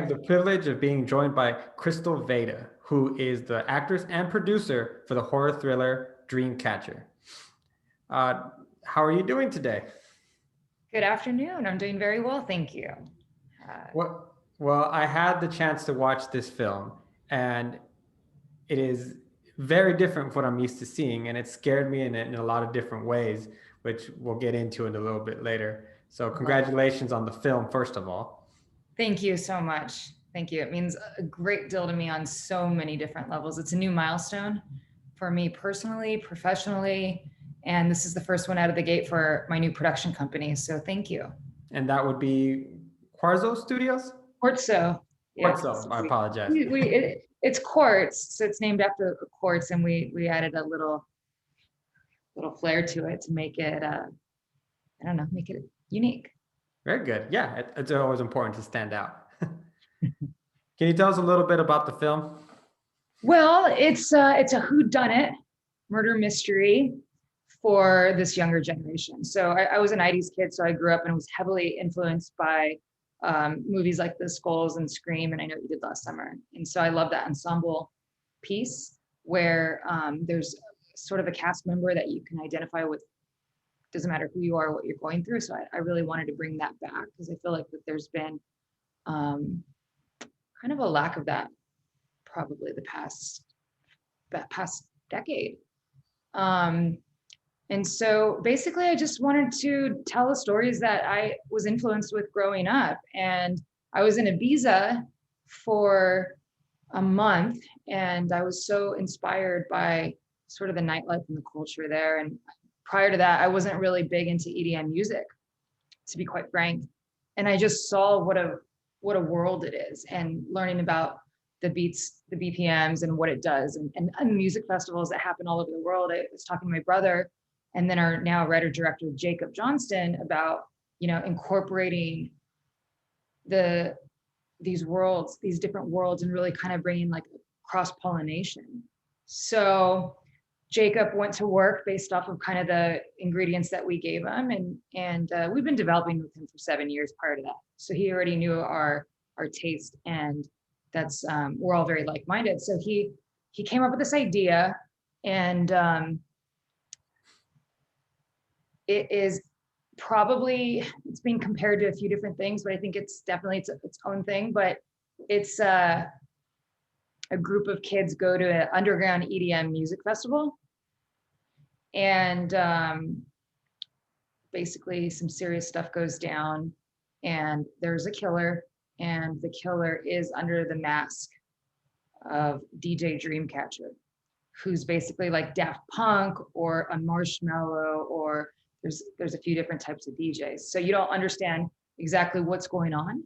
have the privilege of being joined by Krystal Vayda, who is the actress and producer for the horror thriller Dreamcatcher. How are you doing today? Good afternoon. I'm doing very well, thank you. Well, I had the chance to watch this film, and it is very different from what I'm used to seeing, and it scared me in a lot of different ways, which we'll get into in a little bit later. So congratulations on the film, first of all. Thank you so much. Thank you. It means a great deal to me on so many different levels. It's a new milestone for me personally, professionally, and this is the first one out of the gate for my new production company. So thank you. And that would be Quarzo Studios? Quarzo. Quarzo, I apologize. It's quartz, so it's named after quartz, and we added a little flair to it to make it, I don't know, make it unique. Very good. Yeah, it's always important to stand out. Can you tell us a little bit about the film? Well, it's a whodunit murder mystery for this younger generation. So I was a 90s kid, so I grew up and was heavily influenced by movies like The Skulls and Scream, and I Know What You Did Last Summer. And so I love that ensemble piece where there's sort of a cast member that you can identify with. Doesn't matter who you are or what you're going through. So I really wanted to bring that back because I feel like that there's been kind of a lack of that probably the past decade. And so basically I just wanted to tell the stories that I was influenced with growing up. And I was in Ibiza for a month, and I was so inspired by sort of the nightlife and the culture there. And prior to that, I wasn't really big into EDM music, to be quite frank. And I just saw what a world it is, and learning about the beats, the BPMs, and what it does, and music festivals that happen all over the world. I was talking to my brother, and then our now writer-director, Jacob Johnston, about, incorporating these worlds, these different worlds, and really kind of bringing like cross-pollination. So Jacob went to work based off of kind of the ingredients that we gave him, and we've been developing with him for 7 years prior to that. So he already knew our taste, and that's we're all very like-minded. So he came up with this idea, and it's being compared to a few different things, but I think it's definitely its own thing. But it's a group of kids go to an underground EDM music festival, and basically some serious stuff goes down, and there's a killer, and the killer is under the mask of DJ Dreamcatcher, who's basically like Daft Punk or a Marshmallow, or there's a few different types of DJs. So you don't understand exactly what's going on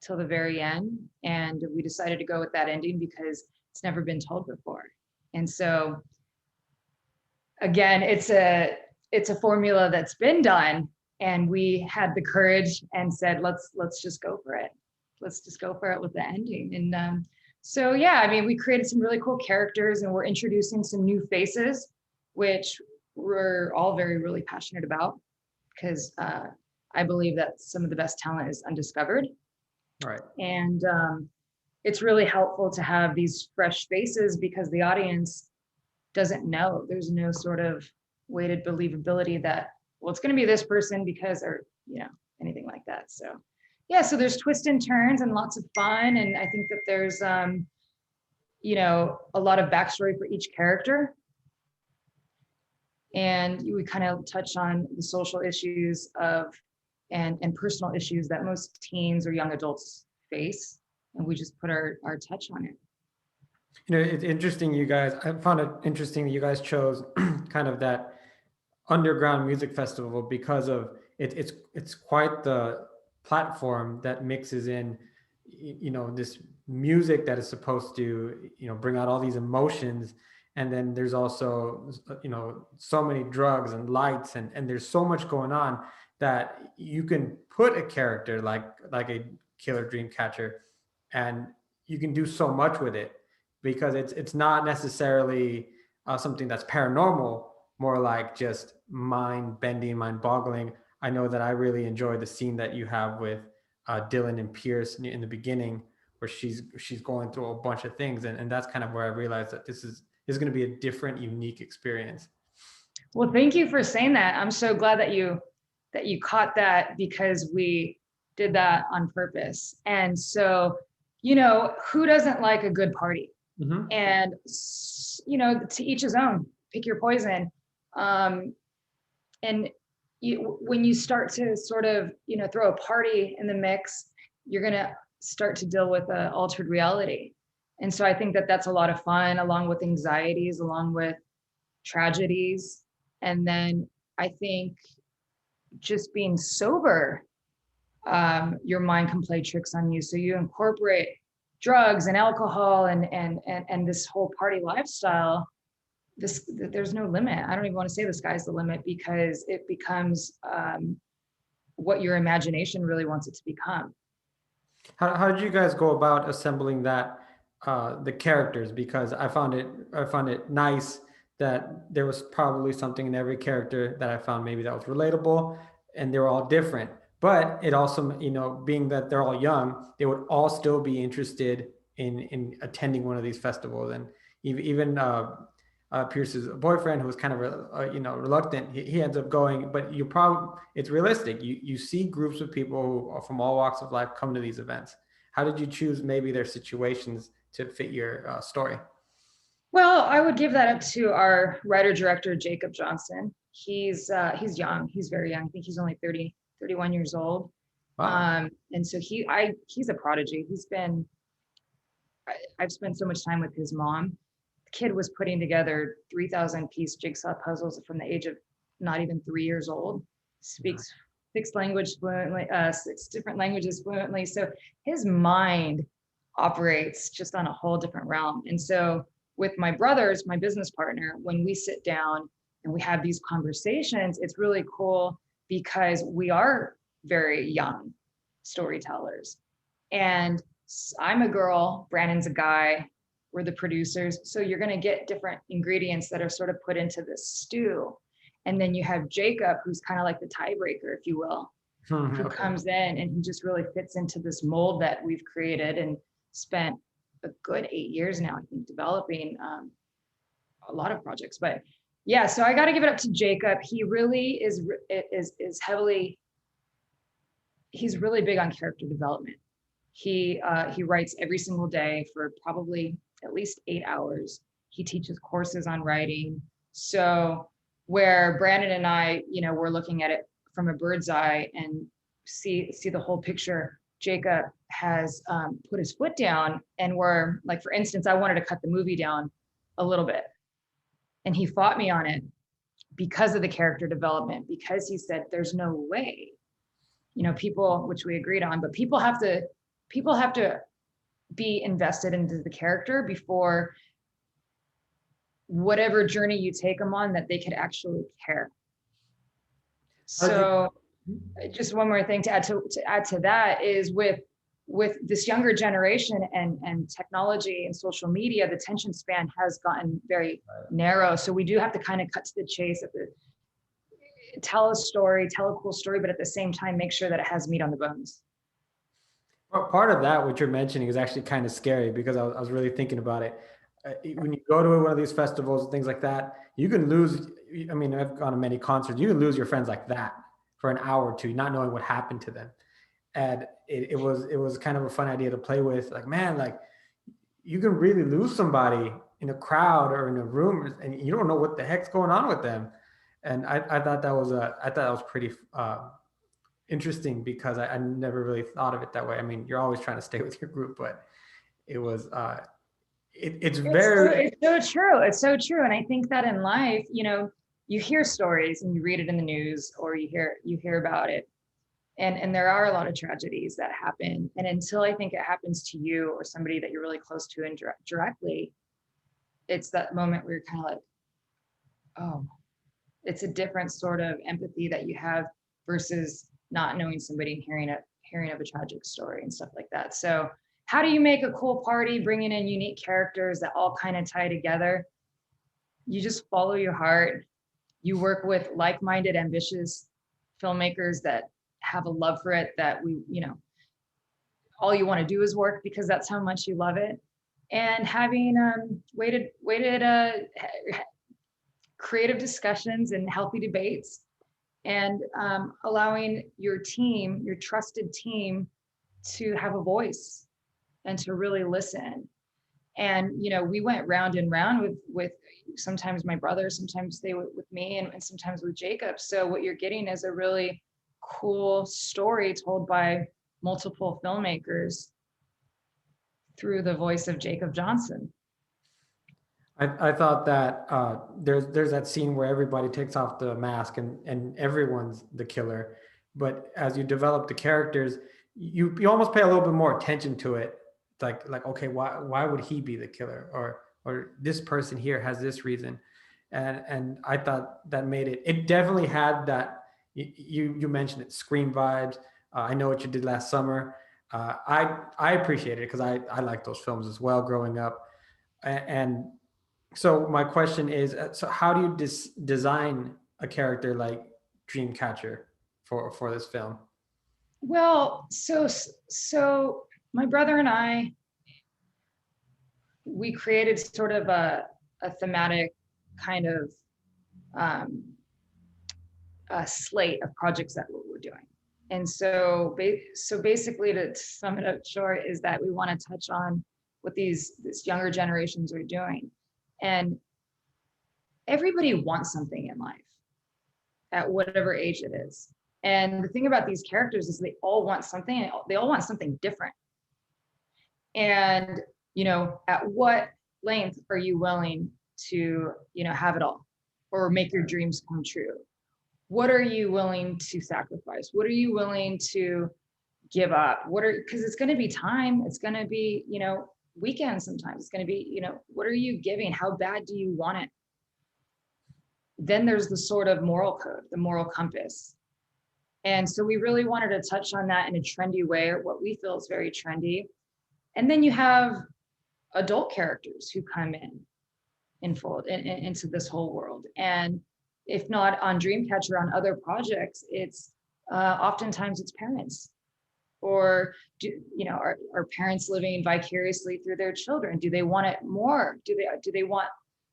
till the very end. And we decided to go with that ending because it's never been told before. And so again, it's a formula that's been done, and we had the courage and said, let's just go for it. Let's just go for it with the ending. And so yeah, I mean, we created some really cool characters, and we're introducing some new faces, which we're all really passionate about, because I believe that some of the best talent is undiscovered. Right. And it's really helpful to have these fresh faces because the audience doesn't know. There's no sort of weighted believability that, well, it's going to be this person because, or anything like that. So yeah, so there's twists and turns and lots of fun, and I think that there's a lot of backstory for each character, and we kind of touch on the social issues and personal issues that most teens or young adults face, and we just put our touch on it. It's interesting, I found it interesting that you guys chose kind of that underground music festival because of it's quite the platform that mixes in, this music that is supposed to, bring out all these emotions. And then there's also, so many drugs and lights, and there's so much going on that you can put a character like a killer dream catcher, and you can do so much with it, because it's not necessarily something that's paranormal, more like just mind-bending, mind-boggling. I know that I really enjoy the scene that you have with Dylan and Pierce in the beginning, where she's going through a bunch of things, and that's kind of where I realized that this is going to be a different, unique experience. Well, thank you for saying that. I'm so glad that you caught that, because we did that on purpose. And so, who doesn't like a good party? Mm-hmm. And to each his own. Pick your poison. And when you start to sort of throw a party in the mix, you're gonna start to deal with an altered reality. And so I think that that's a lot of fun, along with anxieties, along with tragedies. And then I think just being sober, your mind can play tricks on you. So you incorporate drugs and alcohol and this whole party lifestyle. There's no limit. I don't even want to say the sky's the limit, because it becomes what your imagination really wants it to become. How did you guys go about assembling that, the characters? Because I found it nice that there was probably something in every character that I found maybe that was relatable, and they were all different. But it also, being that they're all young, they would all still be interested in attending one of these festivals. And even Pierce's boyfriend, who was kind of reluctant, he ends up going. But it's realistic. You see groups of people who are from all walks of life come to these events. How did you choose maybe their situations to fit your story? Well, I would give that up to our writer director, Jacob Johnston. He's young. He's very young. I think he's only 31 years old. Wow. And so he's a prodigy. I've spent so much time with his mom. The kid was putting together 3,000 piece jigsaw puzzles from the age of not even 3 years old. Speaks 6 different languages fluently. So his mind operates just on a whole different realm. And so with my brothers, my business partner, when we sit down and we have these conversations, it's really cool, because we are very young storytellers. And I'm a girl, Brandon's a guy, we're the producers. So you're going to get different ingredients that are sort of put into this stew. And then you have Jacob, who's kind of like the tiebreaker, if you will, who comes in, and he just really fits into this mold that we've created and spent a good 8 years now, I think, developing a lot of projects. But yeah, so I got to give it up to Jacob. He really is he's really big on character development. He writes every single day for probably at least 8 hours. He teaches courses on writing. So where Brandon and I, we're looking at it from a bird's eye and see the whole picture, Jacob has put his foot down, and we're like, for instance, I wanted to cut the movie down a little bit, and he fought me on it because of the character development, because he said there's no way, people, which we agreed on, but people have to be invested into the character before whatever journey you take them on, that they could actually care. So just one more thing to add to that is with this younger generation and technology and social media, the attention span has gotten very narrow. So we do have to kind of cut to the chase, tell a story, tell a cool story, but at the same time, make sure that it has meat on the bones. Well, part of that, what you're mentioning, is actually kind of scary, because I was really thinking about it. When you go to one of these festivals and things like that, you can lose. I mean, I've gone to many concerts. You can lose your friends like that for an hour or two, not knowing what happened to them. And it was kind of a fun idea to play with. Like, man, like, you can really lose somebody in a crowd or in a room, and you don't know what the heck's going on with them. And I thought that was pretty interesting, because I never really thought of it that way. I mean, you're always trying to stay with your group, but it was it's so true. It's so true. And I think that in life, you hear stories and you read it in the news, or you hear about it. And there are a lot of tragedies that happen. And until I think it happens to you or somebody that you're really close to and directly, it's that moment where you're kind of like, oh, it's a different sort of empathy that you have versus not knowing somebody and hearing of a tragic story and stuff like that. So how do you make a cool party, bringing in unique characters that all kind of tie together? You just follow your heart. You work with like-minded, ambitious filmmakers that have a love for it, that all you want to do is work because that's how much you love it. And having weighted creative discussions and healthy debates, and allowing your team, your trusted team, to have a voice and to really listen. And we went round and round with sometimes my brother, sometimes they were with me, and sometimes with Jacob. So what you're getting is a really cool story told by multiple filmmakers through the voice of Jacob Johnston. I thought that there's that scene where everybody takes off the mask and everyone's the killer, but as you develop the characters, you almost pay a little bit more attention to it. Like okay, why would he be the killer, or this person here has this reason, and I thought that made it definitely had that. You mentioned it, Scream vibes. I Know What You Did Last Summer. I appreciate it because I like those films as well growing up, and so my question is, so how do you design a character like Dreamcatcher for this film? Well, so my brother and I, we created sort of a thematic kind of a slate of projects that we're doing. And so basically, to sum it up short, is that we want to touch on what these younger generations are doing. And everybody wants something in life at whatever age it is. And the thing about these characters is they all want something, and they all want something different. And, at what length are you willing to, have it all or make your dreams come true? What are you willing to sacrifice? What are you willing to give up? Because it's going to be time. It's going to be, weekends sometimes. It's going to be, what are you giving? How bad do you want it? Then there's the sort of moral code, the moral compass. And so we really wanted to touch on that in a trendy way, or what we feel is very trendy. And then you have adult characters who come into this whole world. And if not on Dreamcatcher, on other projects, it's oftentimes it's parents, or are parents living vicariously through their children? Do they want it more? Do they want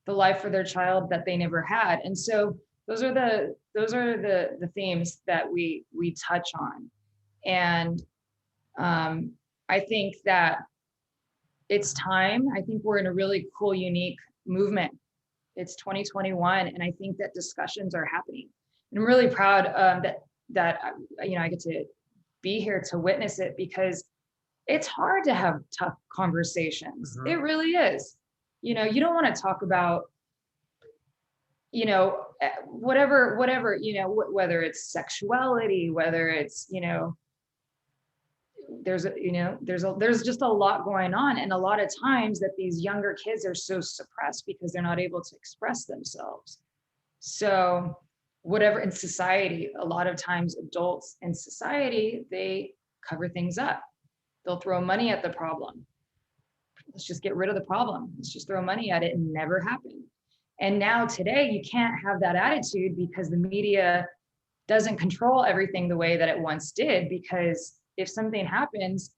the life for their child that they never had? And so those are the themes that we touch on. And I think that it's time. I think we're in a really cool, unique movement. It's 2021, and I think that discussions are happening. And I'm really proud that I get to be here to witness it, because it's hard to have tough conversations. Mm-hmm. It really is. You don't want to talk about whatever, whether it's sexuality, whether it's, there's just a lot going on. And a lot of times that these younger kids are so suppressed because they're not able to express themselves. So whatever in society, a lot of times adults in society, they cover things up. They'll throw money at the problem. Let's just get rid of the problem. Let's just throw money at it, and never happen. And now today, you can't have that attitude, because the media doesn't control everything the way that it once did. Because if something happens,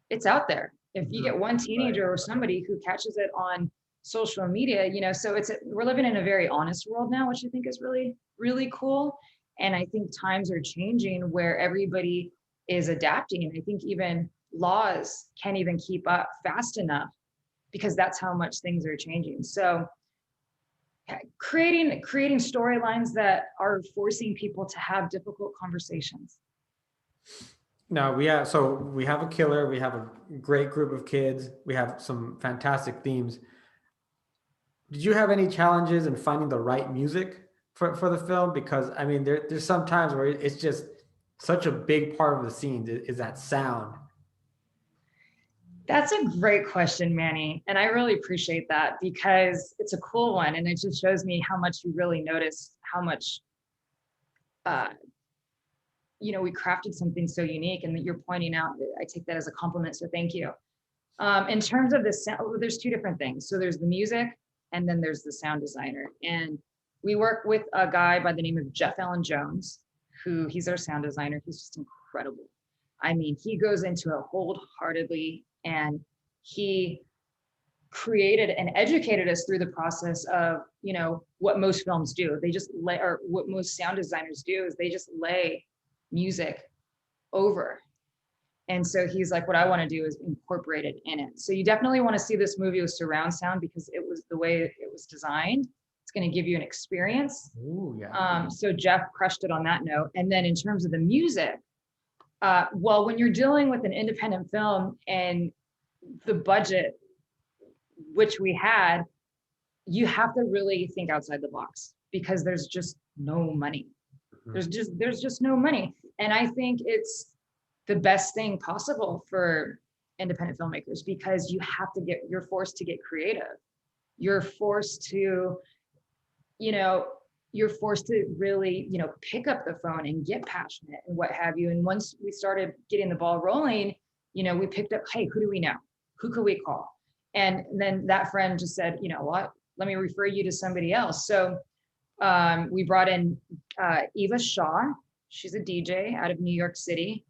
it's out there. If you get one teenager or somebody who catches it on social media, so we're living in a very honest world now, which I think is really, really cool. And I think times are changing where everybody is adapting. I think even laws can't even keep up fast enough, because that's how much things are changing. So creating storylines that are forcing people to have difficult conversations. Now we have a killer, we have a great group of kids, we have some fantastic themes. Did you have any challenges in finding the right music for the film? Because I mean, there's some times where it's just such a big part of the scene is that sound. That's a great question, Manny. And I really appreciate that, because it's a cool one. And it just shows me how much you really notice how much, we crafted something so unique, and that you're pointing out. I take that as a compliment. So thank you. In terms of the sound, there's two different things. So there's the music, and then there's the sound designer. And we work with a guy by the name of Jeff Allen Jones, he's our sound designer. He's just incredible. I mean, he goes into it wholeheartedly, and he created and educated us through the process of, you know, what most films do. They just lay, or what most sound designers do is they just lay music over. And so he's like, what I want to do is incorporate it in it. So you definitely want to see this movie with surround sound, because it was the way it was designed. It's going to give you an experience. Ooh, yeah. So Jeff crushed it on that note. And then in terms of the music, well, when you're dealing with an independent film and the budget, which we had, you have to really think outside the box, because there's just no money. There's just no money. And I think it's the best thing possible for independent filmmakers, because you're forced to get creative. You're forced to, you know, you're forced to really, you know, pick up the phone and get passionate and what have you. And once we started getting the ball rolling, you know, we picked up, hey, who do we know? Who could we call? And then that friend just said, you know what, let me refer you to somebody else. So we brought in Eva Shaw. She's a DJ out of New York City.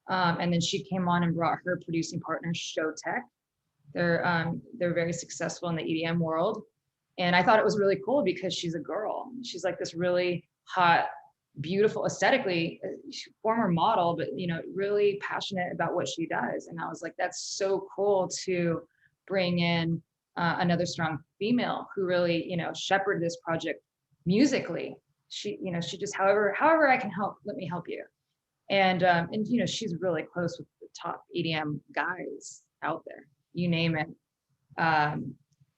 And then she came on and brought her producing partner, Showtech. They're very successful in the EDM world. And I thought it was really cool because she's a girl. She's like this really hot, beautiful, aesthetically, former model, but, you know, really passionate about what she does. And I was like, that's so cool to bring in another strong female who really, you know, shepherded this project musically. She, you know, she just, however I can help, let me help you. And you know, she's really close with the top EDM guys out there, you name it.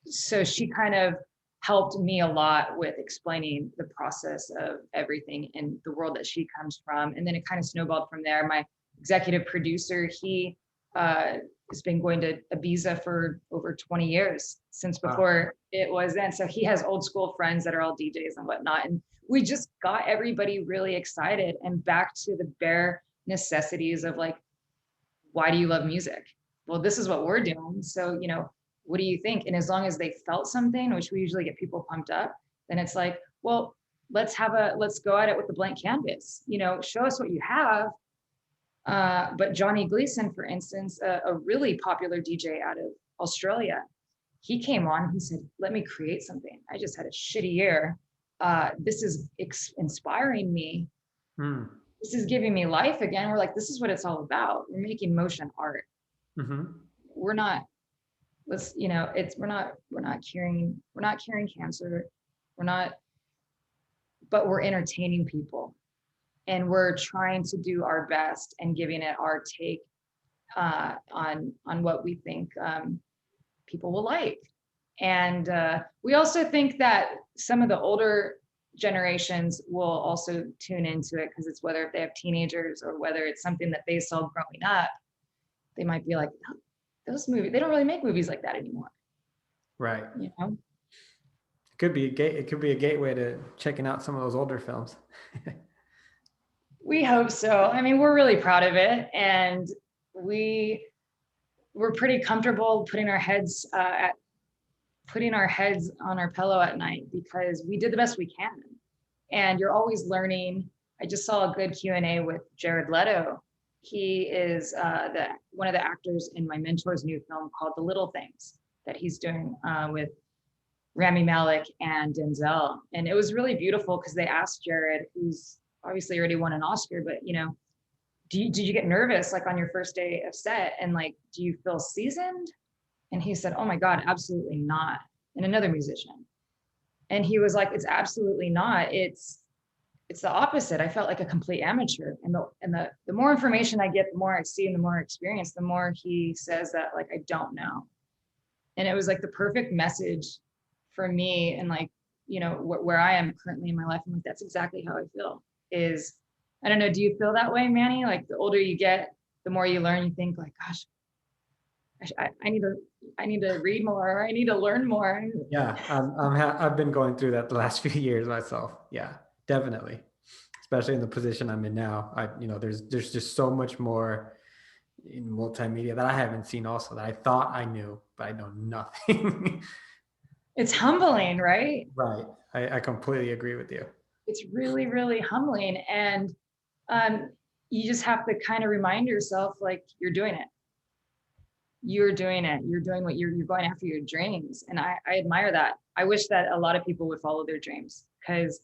So she kind of helped me a lot with explaining the process of everything in the world that she comes from. And then it kind of snowballed from there. My executive producer, he has been going to Ibiza for over 20 years, since before it was then. So he has old school friends that are all DJs and whatnot. And we just got everybody really excited and back to the bare necessities of like, why do you love music? Well, this is what we're doing. So, you know, what do you think? And as long as they felt something, which we usually get people pumped up, then it's like, well, let's go at it with the blank canvas, you know, show us what you have. But Johnny Gleason, for instance, a really popular DJ out of Australia, he came on, he said, let me create something. I just had a shitty year. This is inspiring me. This is giving me life again. We're like, this is what it's all about. We're making motion art. We're not, you know, we're not curing cancer. But we're entertaining people. And we're trying to do our best and giving it our take on what we think people will like. And we also think that some of the older generations will also tune into it, because it's whether if they have teenagers or whether it's something that they saw growing up, they might be like, oh, those movies, they don't really make movies like that anymore. Right. You know? It could be a gateway to checking out some of those older films. We hope so. I mean, we're really proud of it, and we're pretty comfortable putting our heads on our pillow at night, because we did the best we can. And you're always learning. I just saw a good Q&A with Jared Leto. He is one of the actors in my mentor's new film called The Little Things that he's doing with Rami Malek and Denzel. And it was really beautiful, because they asked Jared, who's obviously already won an Oscar, but, you know, did you get nervous like on your first day of set, and like, do you feel seasoned? And he said, oh my God, absolutely not. And another musician. And he was like, it's absolutely not. It's the opposite. I felt like a complete amateur. And the more information I get, the more I see and the more experience, the more he says that like, I don't know. And it was like the perfect message for me. And like, you know, where I am currently in my life, I'm like, that's exactly how I feel. Is, I don't know, do you feel that way, Manny? Like the older you get, the more you learn, you think like, gosh, I need to read more, or I need to learn more. Yeah, I've been going through that the last few years myself. Yeah, definitely. Especially in the position I'm in now. There's just so much more in multimedia that I haven't seen also, that I thought I knew, but I know nothing. It's humbling, right? Right. I completely agree with you. It's really, really humbling. And you just have to kind of remind yourself, like, you're doing it. You're doing it. You're doing what you're going after your dreams. And I admire that. I wish that a lot of people would follow their dreams, because,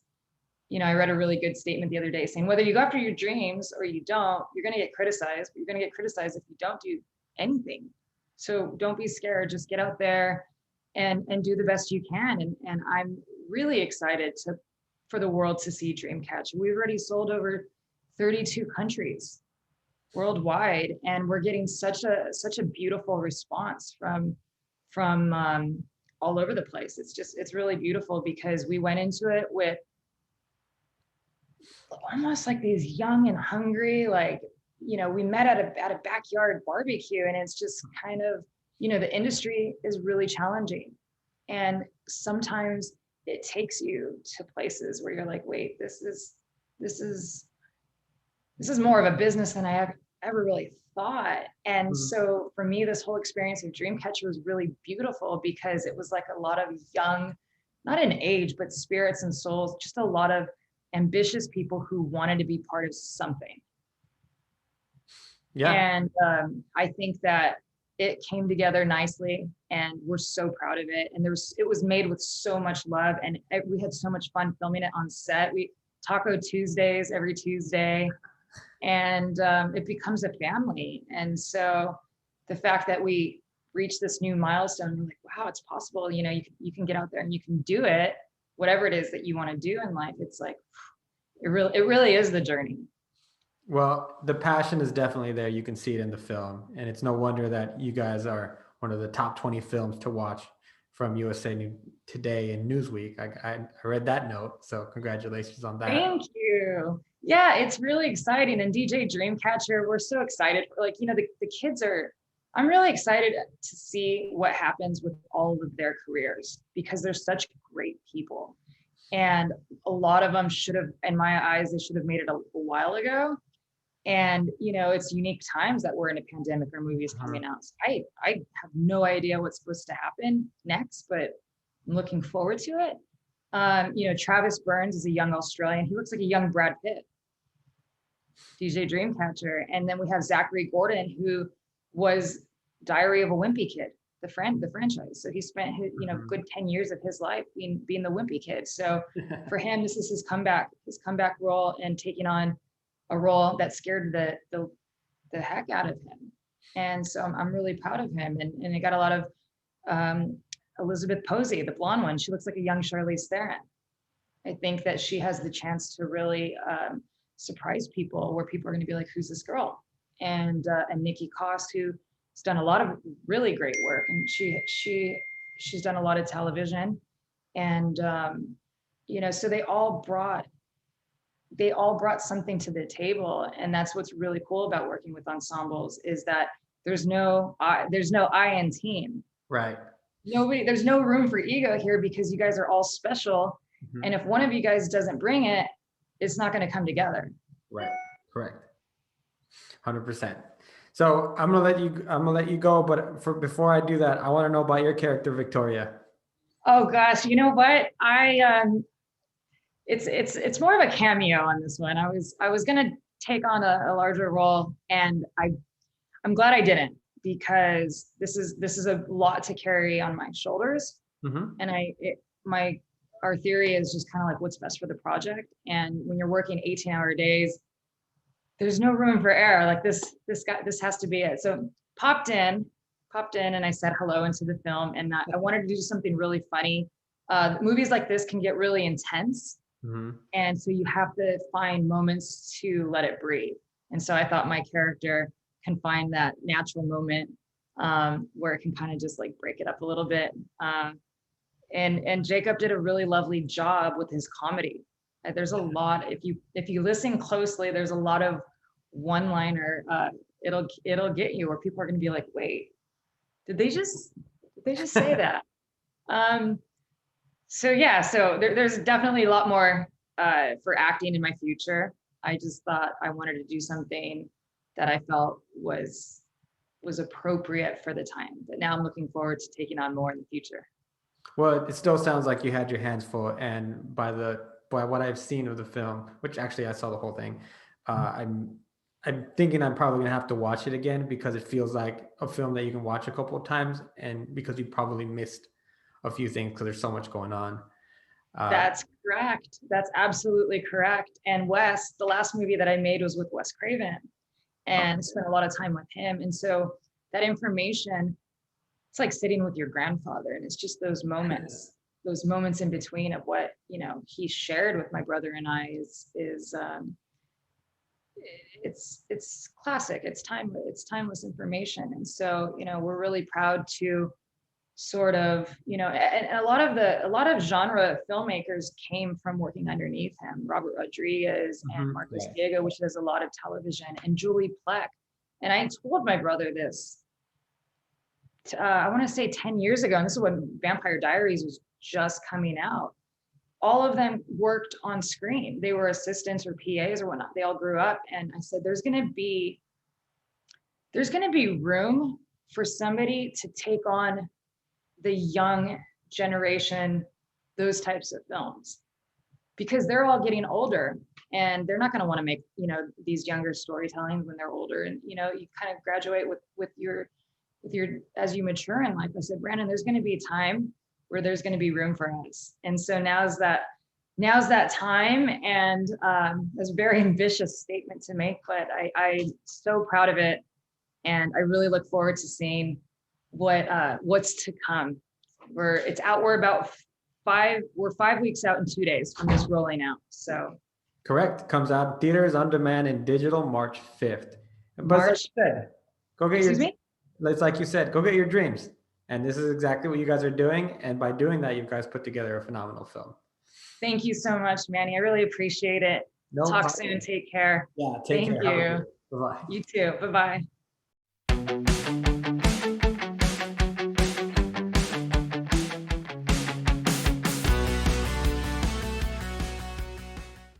you know, I read a really good statement the other day saying, whether you go after your dreams or you don't, you're going to get criticized, but you're going to get criticized if you don't do anything. So don't be scared. Just get out there and do the best you can. And I'm really excited for the world to see Dreamcatcher. We've already sold over 32 countries worldwide, and we're getting such a beautiful response from all over the place. It's really beautiful, because we went into it with almost like these young and hungry, like, you know, we met at a backyard barbecue, and it's just kind of, you know, the industry is really challenging, and sometimes it takes you to places where you're like, wait, this is more of a business than I ever really thought. And so for me, this whole experience of Dreamcatcher was really beautiful, because it was like a lot of young, not in age, but spirits and souls, just a lot of ambitious people who wanted to be part of something. Yeah. And I think that it came together nicely, and we're so proud of it. And it was made with so much love, and we had so much fun filming it on set. We Taco Tuesdays every Tuesday, and it becomes a family. And so the fact that we reached this new milestone, we're like, wow, it's possible. You know, you can get out there and you can do it, whatever it is that you want to do in life. It's like, it really is the journey. Well, the passion is definitely there. You can see it in the film, and it's no wonder that you guys are one of the top 20 films to watch from USA Today and Newsweek. I read that note, so congratulations on that. Thank you. Yeah, it's really exciting. And DJ Dreamcatcher, we're so excited. Like, you know, the kids I'm really excited to see what happens with all of their careers, because they're such great people. And a lot of them should have, in my eyes, they should have made it a while ago. And, you know, it's unique times that we're in a pandemic or movies coming out. So I have no idea what's supposed to happen next, but I'm looking forward to it. You know, Travis Burns is a young Australian. He looks like a young Brad Pitt, DJ Dreamcatcher. And then we have Zachary Gordon, who was Diary of a Wimpy Kid, the franchise. So he spent his, you know, good 10 years of his life being the Wimpy Kid. So for him, this is his comeback role, and taking on a role that scared the heck out of him. And so I'm really proud of him. And it got a lot of Elizabeth Posey, the blonde one. She looks like a young Charlize Theron. I think that she has the chance to really surprise people, where people are going to be like, who's this girl? And Nikki Cost, who's done a lot of really great work, and she's done a lot of television. And you know, so they all brought something to the table. And that's what's really cool about working with ensembles, is that there's no I in team. Right. There's no room for ego here, because you guys are all special. And if one of you guys doesn't bring it, it's not going to come together. Right. Correct. 100%. So I'm gonna let you go, but before I do that, I want to know about your character, Victoria. Oh gosh, you know what? It's more of a cameo on this one. I was gonna take on a larger role, and I'm glad I didn't, because this is a lot to carry on my shoulders. And our theory is just kind of like, what's best for the project. And when you're working 18-hour days, there's no room for error. Like this has to be it. So popped in, and I said hello into the film, and I wanted to do something really funny. Movies like this can get really intense. And so you have to find moments to let it breathe. And so I thought my character can find that natural moment where it can kind of just like break it up a little bit. And Jacob did a really lovely job with his comedy. There's a lot, if you listen closely, there's a lot of one-liner. It'll get you, where people are going to be like, wait, did they just say that? So yeah, so there's definitely a lot more for acting in my future. I just thought I wanted to do something that I felt was appropriate for the time. But now I'm looking forward to taking on more in the future. Well, it still sounds like you had your hands full, and by what I've seen of the film, which actually I saw the whole thing, I'm thinking I'm probably gonna have to watch it again because it feels like a film that you can watch a couple of times, and because you probably missed a few things because there's so much going on. That's correct. That's absolutely correct. And Wes, the last movie that I made was with Wes Craven, and spent a lot of time with him. And so that information, it's like sitting with your grandfather, and it's just those moments in between of what, you know, he shared with my brother and I is it's classic. It's timeless information. And so, you know, we're really proud to sort of, you know, and a lot of genre filmmakers came from working underneath him. Robert Rodriguez and Marcus Diego, which does a lot of television, and Julie Plec. And I told my brother this, I want to say 10 years ago, and this is when Vampire Diaries was just coming out. All of them worked on screen. They were assistants or PAs or whatnot. They all grew up. And I said, there's going to be room for somebody to take on the young generation, those types of films, because they're all getting older and they're not going to want to make, you know, these younger storytelling when they're older. And, you know, you kind of graduate with your, as you mature in life. I said, Brandon, there's going to be a time where there's going to be room for us. And so now's that time. And that's a very ambitious statement to make, but I'm so proud of it. And I really look forward to seeing what's to come. We're 5 weeks out in 2 days from this rolling out. So correct. Comes out theaters, on demand, and digital March 5th. But March 5th. Go get Excuse me? It's like you said, go get your dreams. And this is exactly what you guys are doing. And by doing that, you guys put together a phenomenal film. Thank you so much, Manny. I really appreciate it. No Talk problem. soon. Take care. Yeah, take care. Thank you. Bye-bye. You too. Bye-bye.